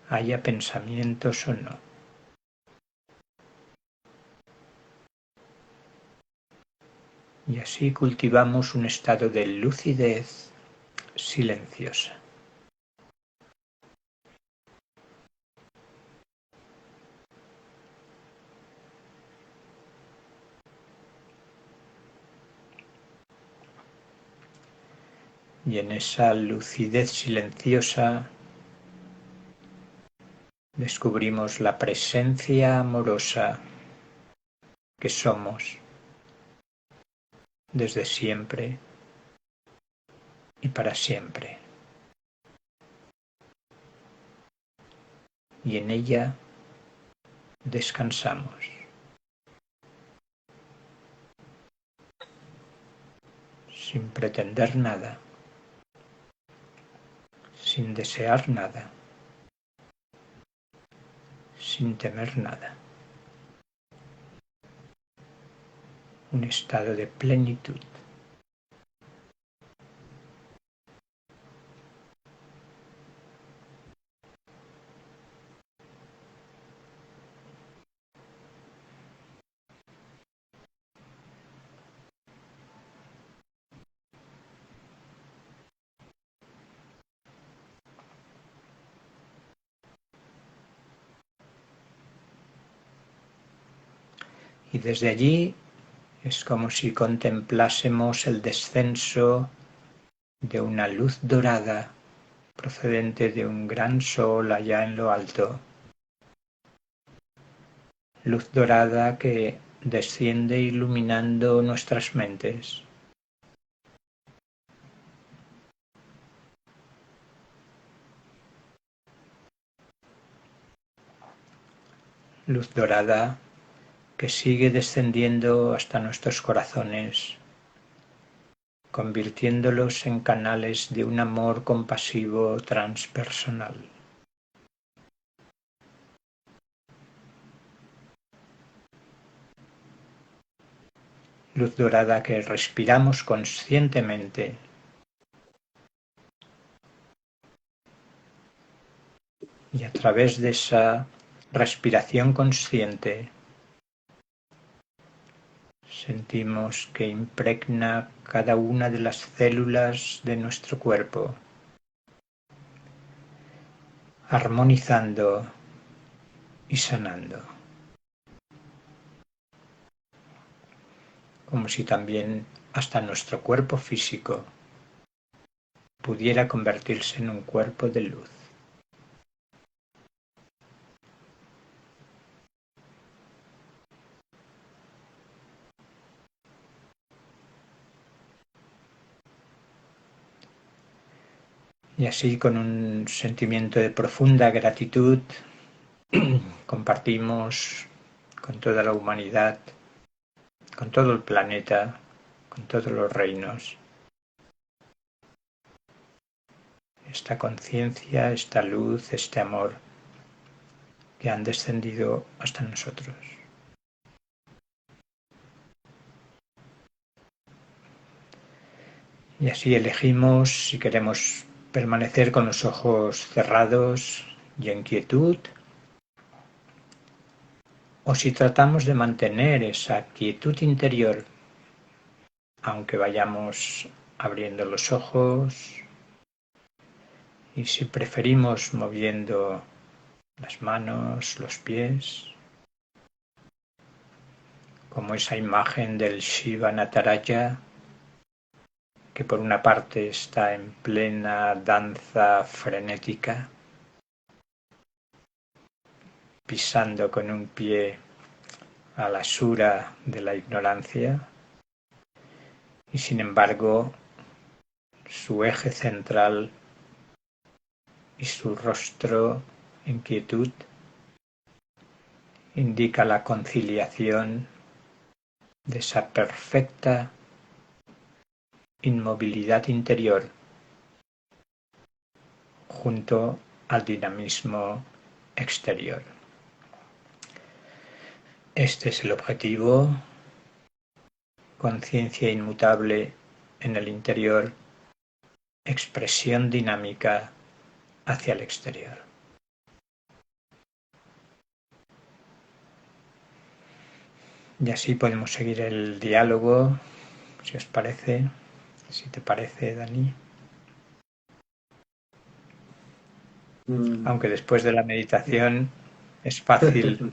haya pensamientos o no. Y así cultivamos un estado de lucidez silenciosa. Y en esa lucidez silenciosa descubrimos la presencia amorosa que somos desde siempre y para siempre. Y en ella descansamos. Sin pretender nada, sin desear nada, sin temer nada. Un estado de plenitud. Y desde allí es como si contemplásemos el descenso de una luz dorada procedente de un gran sol allá en lo alto. Luz dorada que desciende iluminando nuestras mentes. Luz dorada que sigue descendiendo hasta nuestros corazones, convirtiéndolos en canales de un amor compasivo transpersonal. Luz dorada que respiramos conscientemente. Y a través de esa respiración consciente sentimos que impregna cada una de las células de nuestro cuerpo, armonizando y sanando. Como si también hasta nuestro cuerpo físico pudiera convertirse en un cuerpo de luz. Y así, con un sentimiento de profunda gratitud, compartimos con toda la humanidad, con todo el planeta, con todos los reinos, esta conciencia, esta luz, este amor que han descendido hasta nosotros. Y así elegimos si queremos permanecer con los ojos cerrados y en quietud, o si tratamos de mantener esa quietud interior, aunque vayamos abriendo los ojos, y si preferimos moviendo las manos, los pies, como esa imagen del Shiva Nataraja, que por una parte está en plena danza frenética, pisando con un pie a la sura de la ignorancia, y sin embargo su eje central y su rostro en quietud indica la conciliación de esa perfecta inmovilidad interior junto al dinamismo exterior. Este es el objetivo: conciencia inmutable en el interior, expresión dinámica hacia el exterior. Y así podemos seguir el diálogo, si os parece, si te parece, Dani. Aunque después de la meditación es fácil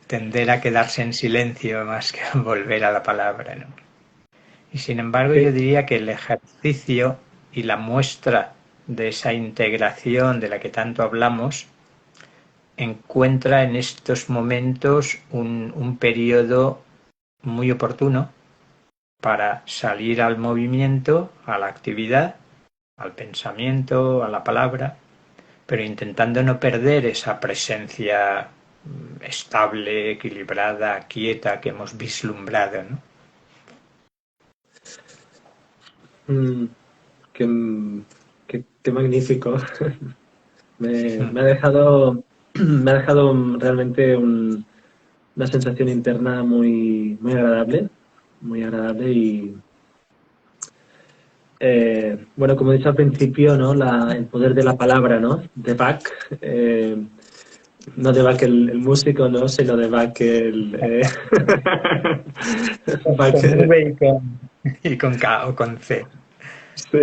tender a quedarse en silencio más que a volver a la palabra, ¿no? Y sin embargo yo diría que el ejercicio y la muestra de esa integración de la que tanto hablamos encuentra en estos momentos un periodo muy oportuno para salir al movimiento, a la actividad, al pensamiento, a la palabra, pero intentando no perder esa presencia estable, equilibrada, quieta que hemos vislumbrado, ¿no? Qué magnífico. Me ha dejado realmente una sensación interna muy agradable y bueno, como he dicho al principio, ¿no? El poder de la palabra, ¿no? De Bach, no de Bach el músico, ¿no? Sino de Bach Bach, con V y con K o con C. sí.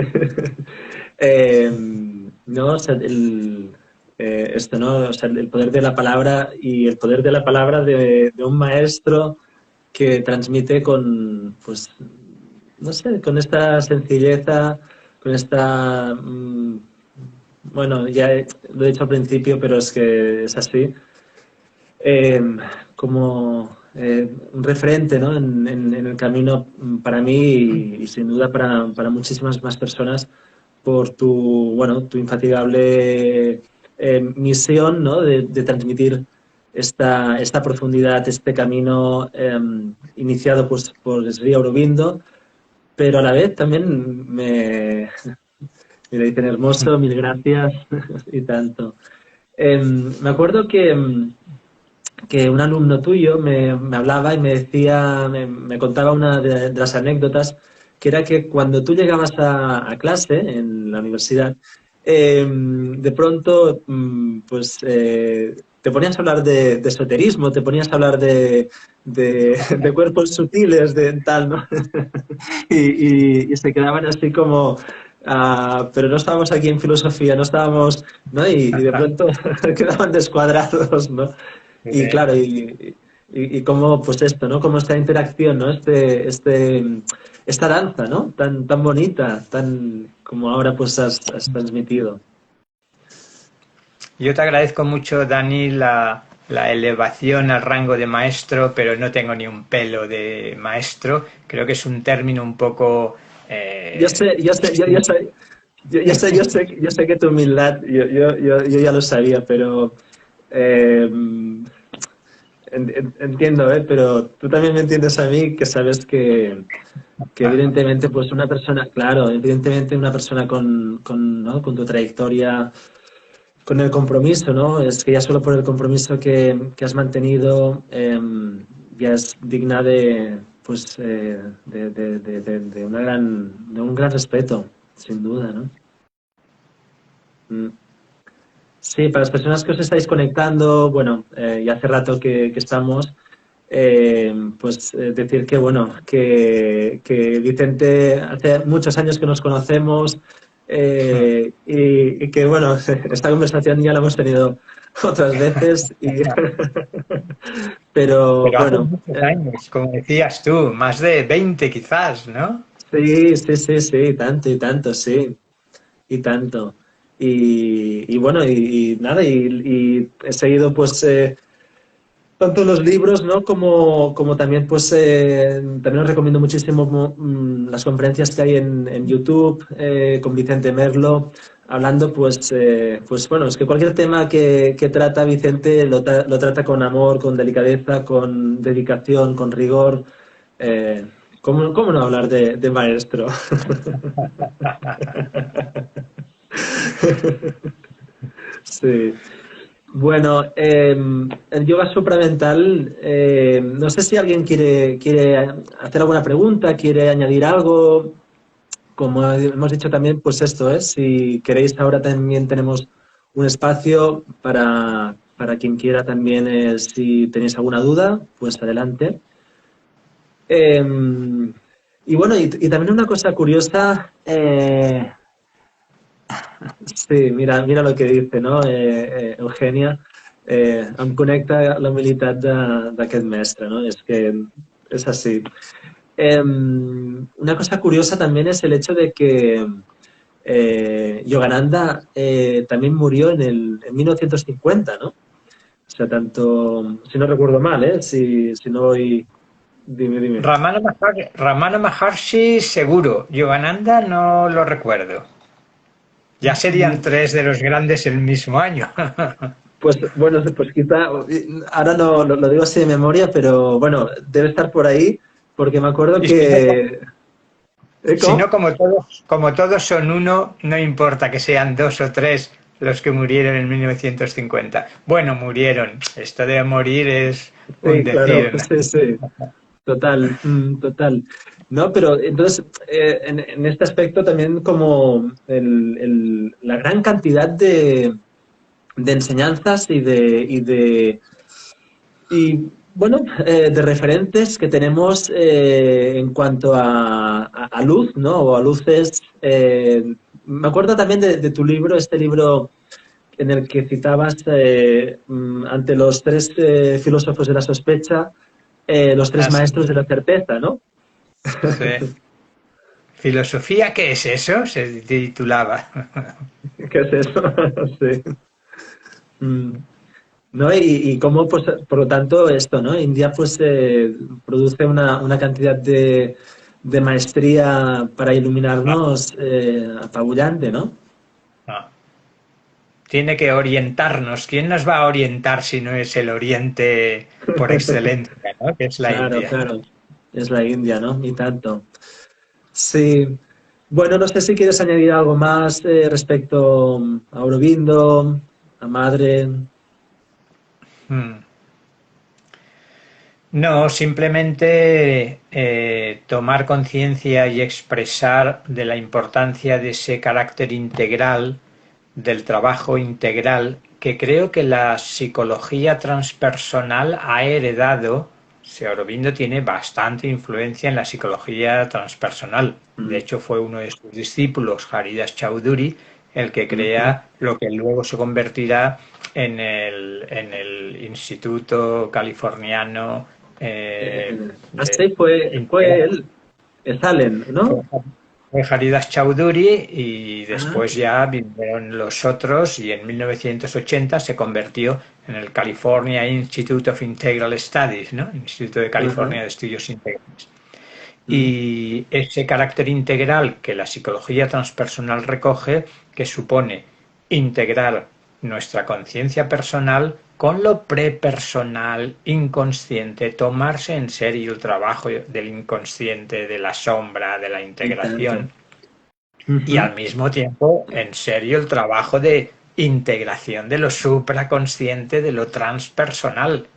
No, o sea, esto, ¿no? O sea, el poder de la palabra y el poder de la palabra de un maestro que transmite con, pues, no sé, con esta sencilleza, con esta, bueno, lo he dicho al principio, pero es que es así, como un referente, ¿no? en el camino para mí y sin duda para muchísimas más personas por tu infatigable misión, ¿no? de transmitir esta profundidad, este camino iniciado pues, por Sri Aurobindo, pero a la vez también me dicen hermoso, mil gracias y tanto. Me acuerdo que un alumno tuyo me hablaba y me decía, me contaba una de las anécdotas, que era que cuando tú llegabas a clase en la universidad, de pronto, pues te ponías a hablar de esoterismo, te ponías a hablar de cuerpos sutiles, de tal, ¿no? y se quedaban así como, pero no estábamos aquí en filosofía, no estábamos, ¿no? Y de pronto quedaban descuadrados, ¿no? Y claro, y cómo, pues esto, ¿no? Como esta interacción, ¿no? Esta danza, ¿no? Tan bonita, tan como ahora pues has transmitido. Yo te agradezco mucho, Dani, la elevación al rango de maestro, pero no tengo ni un pelo de maestro. Creo que es un término un poco... Yo sé que tu humildad, yo ya lo sabía, pero entiendo, pero tú también me entiendes a mí, que sabes que evidentemente pues una persona, claro, evidentemente una persona ¿no? con tu trayectoria, con el compromiso, ¿no? Es que ya solo por el compromiso que has mantenido ya es digna de pues de un gran respeto, sin duda, ¿no? Sí, para las personas que os estáis conectando, bueno, ya hace rato que estamos, pues decir que, bueno, que Vicente hace muchos años que nos conocemos y que, bueno, esta conversación ya la hemos tenido otras veces. Pero Pero hace bueno, muchos años, como decías tú, más de 20 quizás, ¿no? sí, sí, sí, sí, tanto y tanto, sí, y tanto. Y bueno, y nada, y he seguido pues tanto los libros, ¿no? Como también pues también os recomiendo muchísimo las conferencias que hay en YouTube con Vicente Merlo, hablando pues bueno, es que cualquier tema que trata Vicente lo trata con amor, con delicadeza, con dedicación, con rigor. Eh, ¿cómo no hablar de maestro? Sí. Bueno, el yoga supramental, no sé si alguien quiere hacer alguna pregunta, quiere añadir algo. Como hemos dicho también, pues esto es, si queréis ahora también tenemos un espacio para quien quiera también, si tenéis alguna duda, pues adelante. Eh, y bueno, y también una cosa curiosa, sí, mira lo que dice, no? Eugenia, em connecta la humilitat d'aquest mestre, no? Es que es así. Una cosa curiosa también es el hecho de que Yogananda también murió en 1950, ¿no? O sea, tanto, si no recuerdo mal, ¿eh? Si no voy... Dime. Ramana Maharshi seguro, Yogananda no lo recuerdo. Ya serían tres de los grandes el mismo año. Pues bueno, pues quizá, ahora no lo digo así de memoria, pero bueno, debe estar por ahí, porque me acuerdo Y si no, que... si no, ¿Cómo? como todos son uno, no importa que sean dos o tres los que murieron en 1950. Bueno, murieron. Esto de morir es un Sí, claro, decir, ¿no? sí, sí, total, total. No, pero entonces, en este aspecto también como la gran cantidad de enseñanzas y bueno, de referentes que tenemos en cuanto a luz, ¿no? O a luces. Me acuerdo también de tu libro, este libro en el que citabas ante los tres filósofos de la sospecha, los tres Así, maestros de la certeza, ¿no? sí. ¿Filosofía qué es eso? Se titulaba. ¿Qué es eso? Sí. Mm. ¿No? Y cómo, pues, por lo tanto, esto, ¿no? India, pues, produce una cantidad de maestría para iluminarnos apabullante, ¿no? No. Tiene que orientarnos. ¿Quién nos va a orientar si no es el Oriente por excelencia, ¿no? Que es la Claro, India? claro. Es la India, ¿no? Y tanto. Sí. Bueno, no sé si quieres añadir algo más respecto a Aurobindo, a Madre. Hmm. No, simplemente tomar conciencia y expresar de la importancia de ese carácter integral, del trabajo integral, que creo que la psicología transpersonal ha heredado. Si Aurobindo tiene bastante influencia en la psicología transpersonal. De Mm, hecho, fue uno de sus discípulos, Haridas Chaudhuri, el que ujú. crea lo que luego se convertirá en el Instituto Californiano de Así fue Integral. él, Salen, ¿no? Fue Haridas Chaudhuri y Ah, después ya vinieron los otros y en 1980 se convirtió en el California Institute of Integral Studies, ¿no? Instituto de ajá, California de Estudios Integrales. mm, Y ese carácter integral que la psicología transpersonal recoge, que supone integrar nuestra conciencia personal con lo prepersonal, inconsciente, tomarse en serio el trabajo del inconsciente, de la sombra, de la y tanto. integración, y Ujú, al mismo tiempo en serio el trabajo de integración de lo supraconsciente, de lo transpersonal.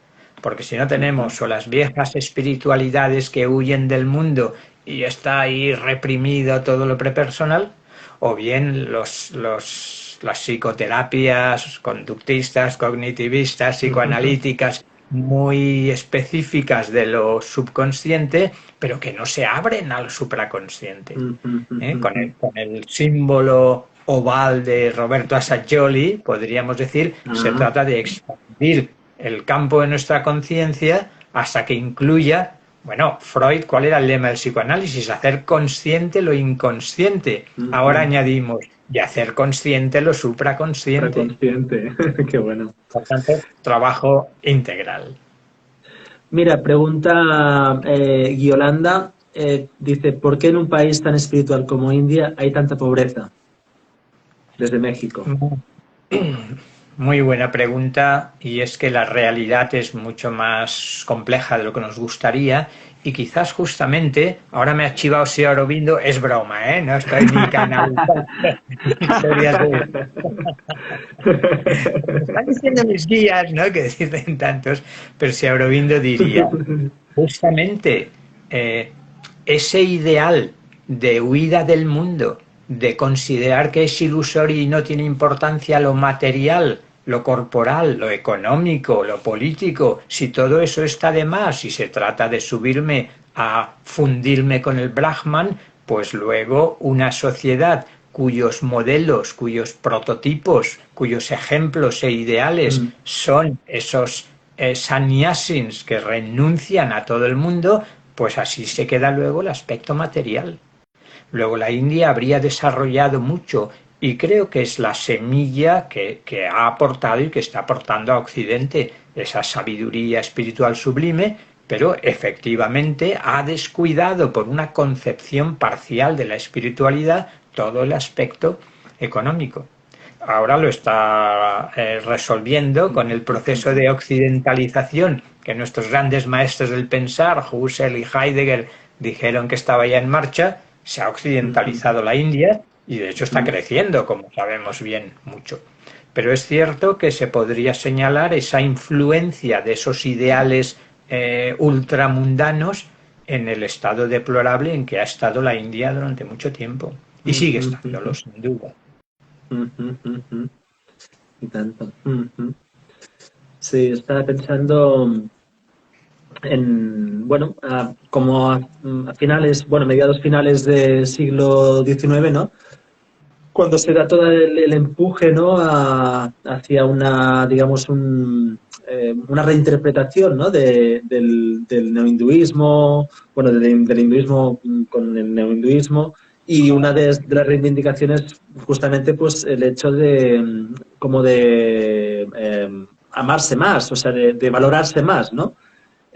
Porque si no ujú, tenemos o las viejas espiritualidades que huyen del mundo y está ahí reprimido todo lo prepersonal, o bien las psicoterapias conductistas, cognitivistas, ujú, psicoanalíticas muy específicas de lo subconsciente, pero que no se abren al supraconsciente. ujú, ¿Eh? ujú, Con ujú. el símbolo oval de Roberto Assagioli, podríamos decir, se trata de expandir el campo de nuestra conciencia hasta que incluya, bueno, Freud, ¿cuál era el lema del psicoanálisis? Hacer consciente lo inconsciente. Ahora añadimos, y hacer consciente lo supraconsciente. Supraconsciente, qué bueno. Por tanto, trabajo integral. Mira, pregunta Yolanda, dice, ¿por qué en un país tan espiritual como India hay tanta pobreza? Desde México. Muy buena pregunta, y es que la realidad es mucho más compleja de lo que nos gustaría, y quizás justamente, ahora me ha chivado Sri Aurobindo, es broma, ¿eh? No estoy ni canalizando historias de... Me están diciendo mis guías, ¿no? Que dicen tantos, pero Sri Aurobindo diría, justamente ese ideal de huida del mundo, de considerar que es ilusorio y no tiene importancia lo material, lo corporal, lo económico, lo político, si todo eso está de más, si se trata de subirme a fundirme con el Brahman, pues luego una sociedad cuyos modelos, cuyos prototipos, cuyos ejemplos e ideales son esos sannyasins que renuncian a todo el mundo, pues así se queda luego el aspecto material. Luego la India habría desarrollado mucho, y creo que es la semilla que ha aportado y que está aportando a Occidente esa sabiduría espiritual sublime, pero efectivamente ha descuidado por una concepción parcial de la espiritualidad todo el aspecto económico. Ahora lo está resolviendo con el proceso de occidentalización que nuestros grandes maestros del pensar, Husserl y Heidegger, dijeron que estaba ya en marcha. Se ha occidentalizado la India y de hecho está creciendo, como sabemos bien, mucho. Pero es cierto que se podría señalar esa influencia de esos ideales ultramundanos en el estado deplorable en que ha estado la India durante mucho tiempo. Y sigue estándolo, sin duda. Y tanto. Sí, estaba pensando en, bueno, como a finales, bueno, mediados finales del siglo XIX, ¿no? Cuando se da todo el empuje, ¿no? Hacia una, digamos, una reinterpretación, ¿no? Del neohinduismo, bueno, del hinduismo con el neohinduismo, y una de las reivindicaciones justamente, pues, el hecho de, como de amarse más, o sea, de valorarse más, ¿no?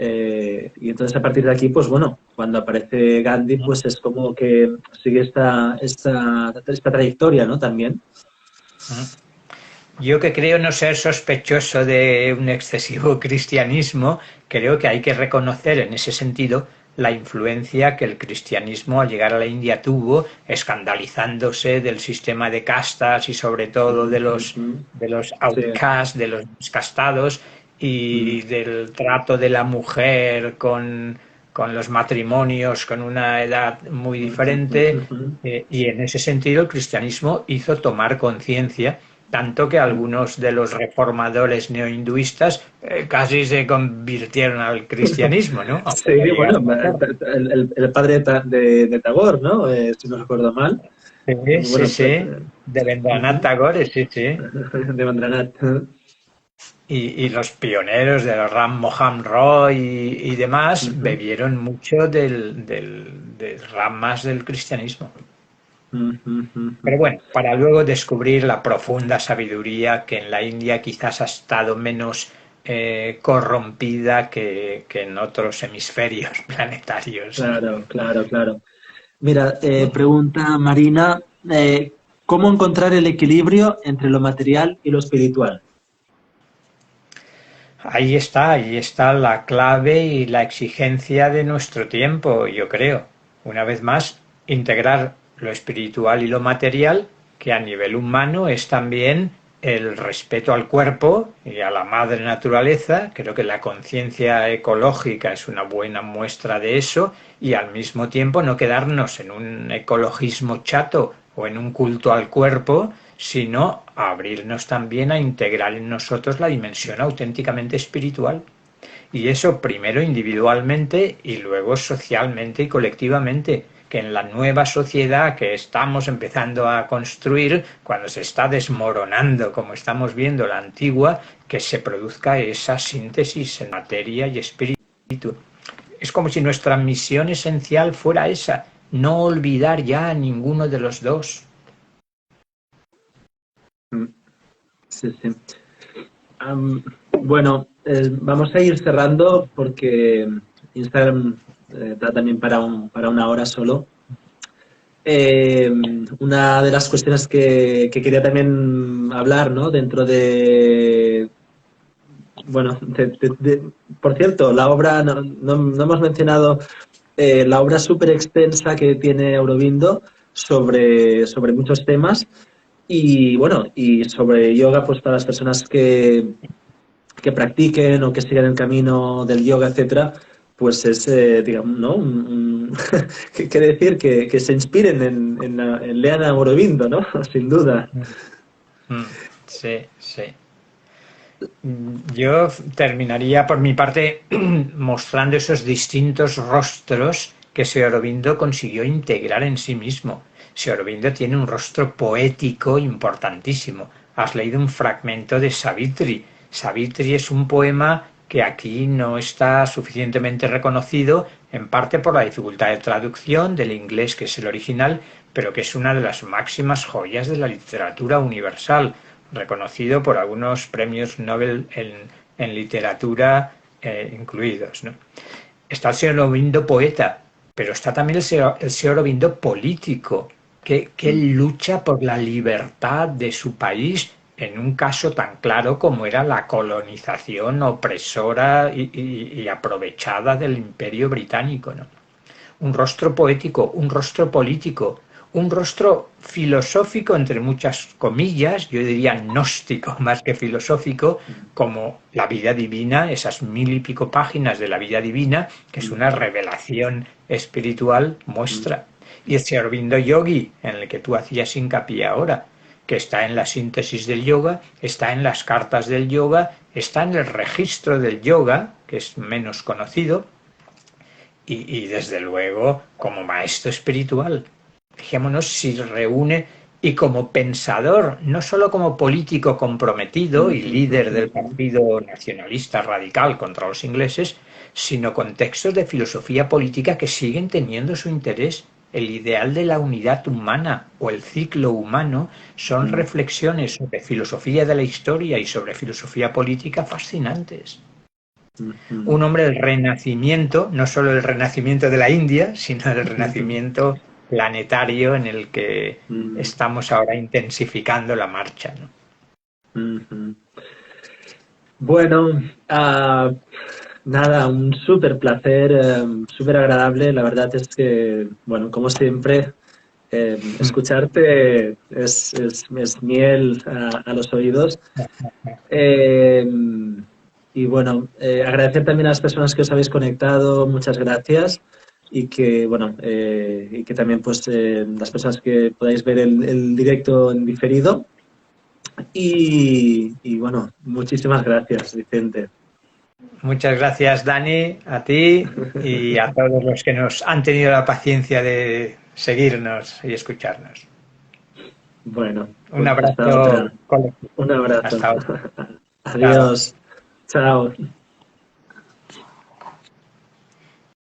Y entonces a partir de aquí, pues bueno, cuando aparece Gandhi, pues es como que sigue esta trayectoria, ¿no? También. Yo, que creo no ser sospechoso de un excesivo cristianismo, creo que hay que reconocer en ese sentido la influencia que el cristianismo al llegar a la India tuvo, escandalizándose del sistema de castas y sobre todo de los outcasts, de los descastados, y del trato de la mujer con los matrimonios con una edad muy diferente, y en ese sentido el cristianismo hizo tomar conciencia, tanto que algunos de los reformadores neohinduistas casi se convirtieron al cristianismo, ¿no? Sí, bueno, el padre de Tagore, ¿no? Si no recuerdo mal. Sí, bueno, sí, de Rabindranath Tagore, sí. De Rabindranath. Y los pioneros de Ram Mohan Roy y demás bebieron mucho de ramas del cristianismo. Pero bueno, para luego descubrir la profunda sabiduría que en la India quizás ha estado menos corrompida que en otros hemisferios planetarios. Claro. Mira, pregunta Marina, ¿cómo encontrar el equilibrio entre lo material y lo espiritual? Ahí está la clave y la exigencia de nuestro tiempo, yo creo. Una vez más, integrar lo espiritual y lo material, que a nivel humano es también el respeto al cuerpo y a la madre naturaleza. Creo que la conciencia ecológica es una buena muestra de eso, y al mismo tiempo no quedarnos en un ecologismo chato o en un culto al cuerpo, sino abrirnos también a integrar en nosotros la dimensión auténticamente espiritual. Y eso primero individualmente y luego socialmente y colectivamente. que en la nueva sociedad que estamos empezando a construir, cuando se está desmoronando, como estamos viendo la antigua, que se produzca esa síntesis en materia y espíritu. Es como si nuestra misión esencial fuera esa, no olvidar ya a ninguno de los dos. Sí, sí. Bueno, vamos a ir cerrando porque Instagram da también para una hora solo. Una de las cuestiones que quería también hablar, ¿no? Dentro de... Bueno, por cierto, la obra, no hemos mencionado la obra súper extensa que tiene Aurobindo sobre muchos temas y, bueno, y sobre yoga, pues para las personas que practiquen o que sigan el camino del yoga, etcétera, pues es, digamos, ¿no? ¿Qué decir? Que se inspiren en lean a Aurobindo, ¿no? Sin duda. Sí, sí. Yo terminaría por mi parte mostrando esos distintos rostros que Sri Aurobindo consiguió integrar en sí mismo. Sri Aurobindo tiene un rostro poético importantísimo. Has leído un fragmento de Savitri. Savitri es un poema que aquí no está suficientemente reconocido, en parte por la dificultad de traducción del inglés, que es el original, pero que es una de las máximas joyas de la literatura universal, reconocido por algunos premios Nobel en literatura incluidos, ¿no? Está el señor Aurobindo poeta, pero está también el señor Aurobindo político, que lucha por la libertad de su país en un caso tan claro como era la colonización opresora y aprovechada del Imperio Británico, ¿no? Un rostro poético, un rostro político, un rostro filosófico, entre muchas comillas, yo diría gnóstico más que filosófico, como la vida divina, esas 1000 y pico páginas de la vida divina, que es una revelación espiritual, muestra. Y el Sri Aurobindo Yogi, en el que tú hacías hincapié ahora, que está en la síntesis del yoga, está en las cartas del yoga, está en el registro del yoga, que es menos conocido, y desde luego como maestro espiritual. Fijémonos si reúne, y como pensador, no solo como político comprometido y líder del Partido Nacionalista Radical contra los ingleses, sino con textos de filosofía política que siguen teniendo su interés. El ideal de la unidad humana o el ciclo humano son reflexiones sobre filosofía de la historia y sobre filosofía política fascinantes. Un hombre del renacimiento, no solo el renacimiento de la India, sino el renacimiento planetario en el que estamos ahora intensificando la marcha, ¿no? Bueno, nada, un súper placer, súper agradable. La verdad es que, bueno, como siempre, escucharte es miel a los oídos. Y bueno, agradecer también a las personas que os habéis conectado, muchas gracias. Y que, bueno, y que también pues las personas que podáis ver el directo en diferido. Y bueno, muchísimas gracias, Vicente. Muchas gracias, Dani, a ti y a todos los que nos han tenido la paciencia de seguirnos y escucharnos. Bueno, Un pues hasta abrazo otra. colectivo. Un abrazo. Hasta otra. Chao. Adiós. Chao.